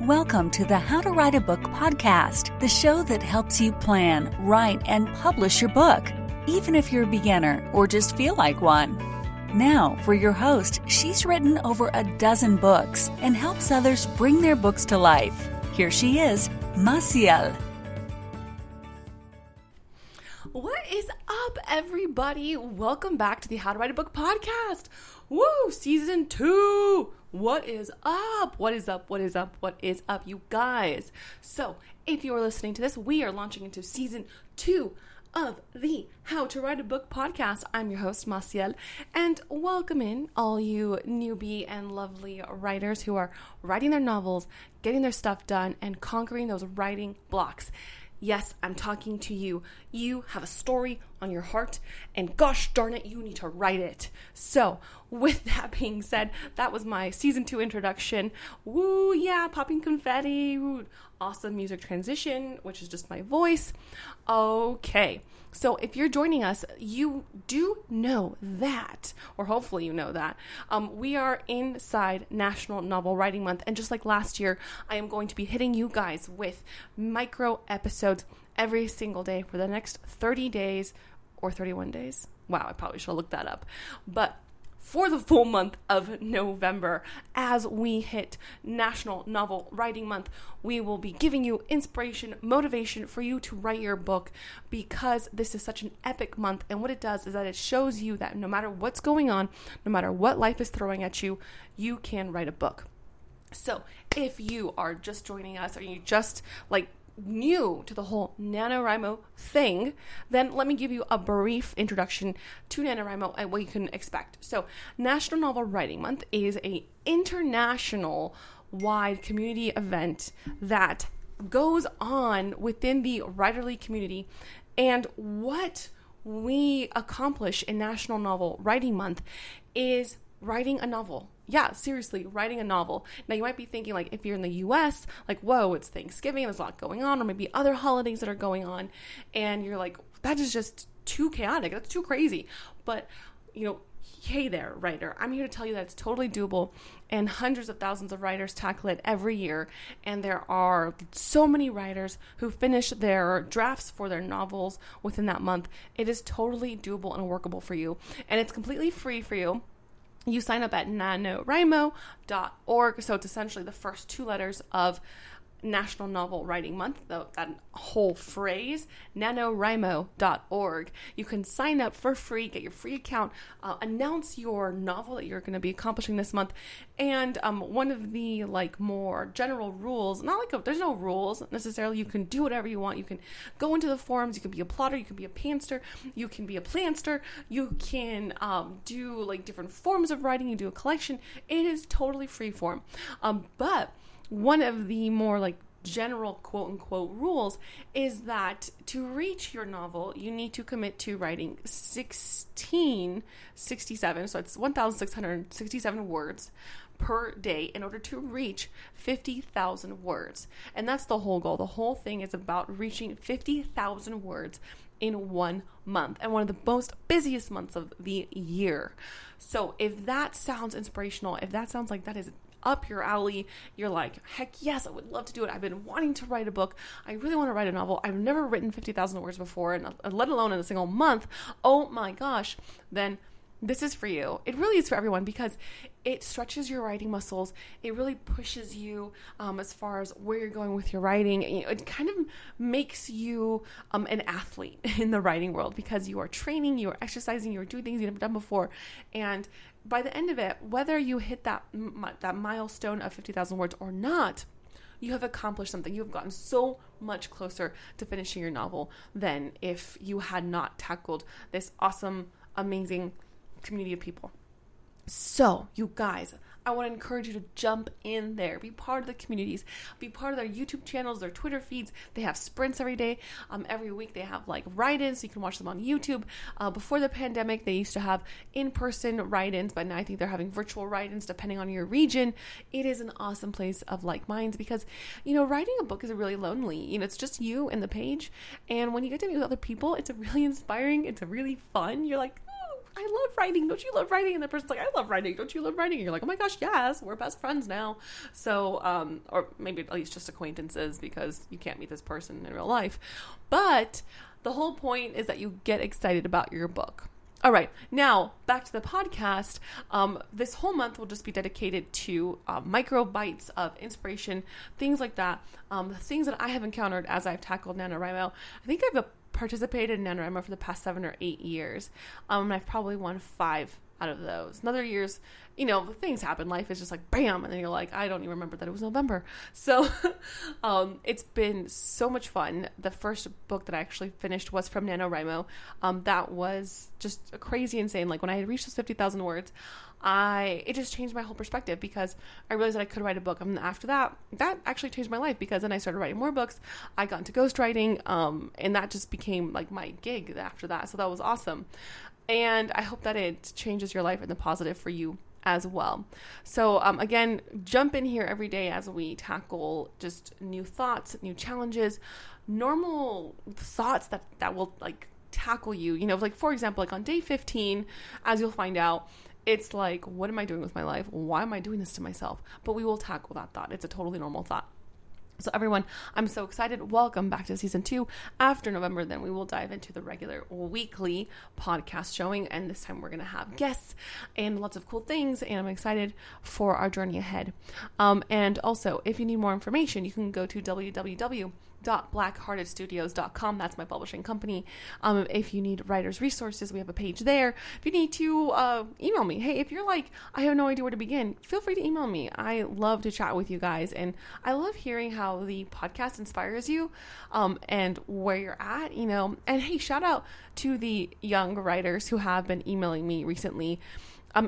Welcome to the How to Write a Book podcast, the show that helps you plan, write, and publish your book, even if you're a beginner or just feel like one. Now, for your host, she's written over a dozen books and helps others bring their books to life. Here she is, Maciel. What is up, everybody? Welcome back to the How to Write a Book podcast. Woo! Season 2! What is up? What is up? What is up? What is up, you guys? So, if you are listening to this, we are launching into Season 2 of the How to Write a Book podcast. I'm your host, Maciel, and welcome in all you newbie and lovely writers who are writing their novels, getting their stuff done, and conquering those writing blocks. Yes, I'm talking to you. You have a story on your heart, and gosh darn it, you need to write it. So, with that being said, that was my Season 2 introduction. Woo, yeah, popping confetti. Woo. Awesome music transition, which is just my voice. Okay, so if you're joining us, you do know that, or hopefully you know that, we are inside National Novel Writing Month, and just like last year, I am going to be hitting you guys with micro episodes every single day for the next 30 days, or 31 days. Wow, I probably should have looked that up. But for the full month of November, as we hit National Novel Writing Month, we will be giving you inspiration, motivation for you to write your book, because this is such an epic month. And what it does is that it shows you that no matter what's going on, no matter what life is throwing at you, you can write a book. So if you are just joining us, or you just new to the whole Nanowrimo thing, then let me give you a brief introduction to Nanowrimo and what you can expect. So, National Novel Writing Month is a international wide community event that goes on within the writerly community. And what we accomplish in National Novel Writing Month is writing a novel. Yeah, seriously, writing a novel. Now, you might be thinking, if you're in the U.S., whoa, it's Thanksgiving, there's a lot going on, or maybe other holidays that are going on, and you're like, that is just too chaotic, that's too crazy. But, hey there, writer, I'm here to tell you that it's totally doable, and hundreds of thousands of writers tackle it every year, and there are so many writers who finish their drafts for their novels within that month. It is totally doable and workable for you, and it's completely free for you. You sign up at nanowrimo.org. So it's essentially the first two letters of National Novel Writing Month, that whole phrase, nanowrimo.org. You can sign up for free, get your free account, announce your novel that you're going to be accomplishing this month. And one of the more general rules, there's no rules necessarily. You can do whatever you want. You can go into the forums. You can be a plotter. You can be a pantster. You can be a planster. You can do different forms of writing. You do a collection. It is totally free form. But one of the more general quote-unquote rules is that to reach your novel, you need to commit to writing 1667, so it's 1,667 words per day in order to reach 50,000 words. And that's the whole goal. The whole thing is about reaching 50,000 words in 1 month, and one of the most busiest months of the year. So if that sounds inspirational, if that sounds like that is up your alley, you're like, heck yes, I would love to do it. I've been wanting to write a book. I really want to write a novel. I've never written 50,000 words before, and let alone in a single month. Oh my gosh. Then this is for you. It really is for everyone, because it stretches your writing muscles. It really pushes you as far as where you're going with your writing. It kind of makes you an athlete in the writing world, because you are training, you are exercising, you are doing things you've never done before. And by the end of it, whether you hit that milestone of 50,000 words or not, you have accomplished something. You have gotten so much closer to finishing your novel than if you had not tackled this awesome, amazing community of people. So, you guys, I want to encourage you to jump in there, be part of the communities, be part of their YouTube channels, their Twitter feeds. They have sprints every day. Every week they have write-ins, so you can watch them on YouTube. Before the pandemic, they used to have in-person write-ins, but now I think they're having virtual write-ins depending on your region. It is an awesome place of like minds, because, writing a book is really lonely. It's just you and the page. And when you get to meet with other people, it's really inspiring. It's really fun. You're like, I love writing. Don't you love writing? And the person's like, I love writing. Don't you love writing? And you're like, oh my gosh, yes, we're best friends now. So, or maybe at least just acquaintances because you can't meet this person in real life. But the whole point is that you get excited about your book. All right, now back to the podcast. This whole month will just be dedicated to micro bites of inspiration, things like that. The things that I have encountered as I've tackled NaNoWriMo. I think I've participated in NaNoWriMo for the past 7 or 8 years. And I've probably won 5 out of those. In other years, things happen. Life is just like bam, and then you're like, I don't even remember that it was November. So it's been so much fun. The first book that I actually finished was from NaNoWriMo. That was just crazy insane. Like when I had reached those 50,000 words, it just changed my whole perspective because I realized that I could write a book. And after that actually changed my life because then I started writing more books. I got into ghostwriting, and that just became like my gig after that. So that was awesome. And I hope that it changes your life in the positive for you as well. So again, jump in here every day as we tackle just new thoughts, new challenges, normal thoughts that will like tackle you. Like for example, like on day 15, as you'll find out, it's like, what am I doing with my life? Why am I doing this to myself? But we will tackle that thought. It's a totally normal thought. So everyone, I'm so excited. Welcome back to season 2. After November, then we will dive into the regular weekly podcast showing. And this time we're going to have guests and lots of cool things. And I'm excited for our journey ahead. And also, if you need more information, you can go to www.blackheartedstudios.com. That's my publishing company. If you need writers resources, we have a page there. If you need to email me, hey, if you're like, I have no idea where to begin, feel free to email me. I love to chat with you guys, and I love hearing how the podcast inspires you and where you're at, and hey, shout out to the young writers who have been emailing me recently.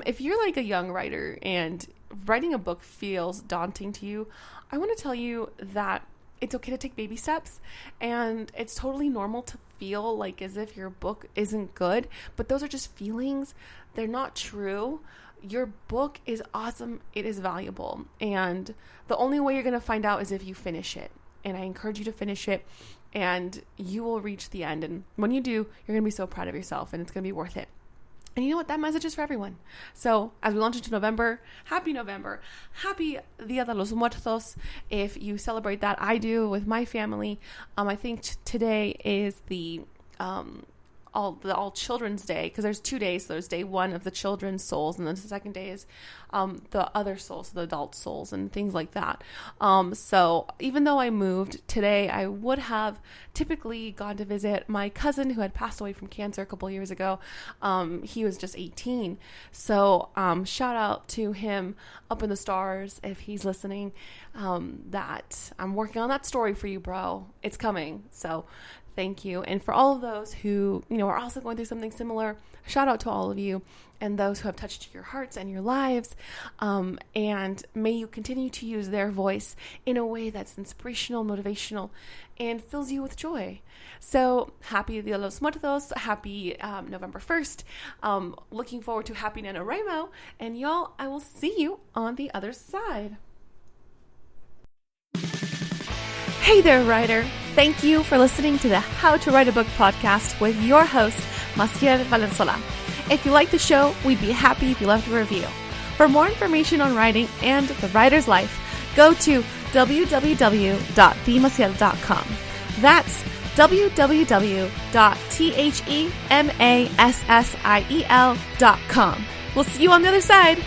If you're like a young writer and writing a book feels daunting to you, I want to tell you that it's okay to take baby steps, and it's totally normal to feel like as if your book isn't good, but those are just feelings. They're not true. Your book is awesome. It is valuable, and the only way you're going to find out is if you finish it, and I encourage you to finish it, and you will reach the end, and when you do, you're going to be so proud of yourself, and it's going to be worth it. And you know what? That message is for everyone. So as we launch into November, happy November. Happy Dia de los Muertos. If you celebrate that, I do with my family. I think today is the all children's day, because there's 2 days. So there's day 1 of the children's souls, and then the second day is the other souls, the adult souls and things like that. So even though I moved today, I would have typically gone to visit my cousin who had passed away from cancer a couple years ago. He was just 18. So shout out to him up in the stars if he's listening, that I'm working on that story for you, bro. It's coming. So thank you. And for all of those who, are also going through something similar, shout out to all of you and those who have touched your hearts and your lives. And may you continue to use their voice in a way that's inspirational, motivational, and fills you with joy. So happy Dia de los Muertos. Happy November 1st. Looking forward to happy NaNoWriMo. And y'all, I will see you on the other side. Hey there, writer. Thank you for listening to the How to Write a Book podcast with your host, Maciel Valenzuela. If you like the show, we'd be happy if you left a review. For more information on writing and the writer's life, go to www.themaciel.com. That's www.themassiel.com. We'll see you on the other side.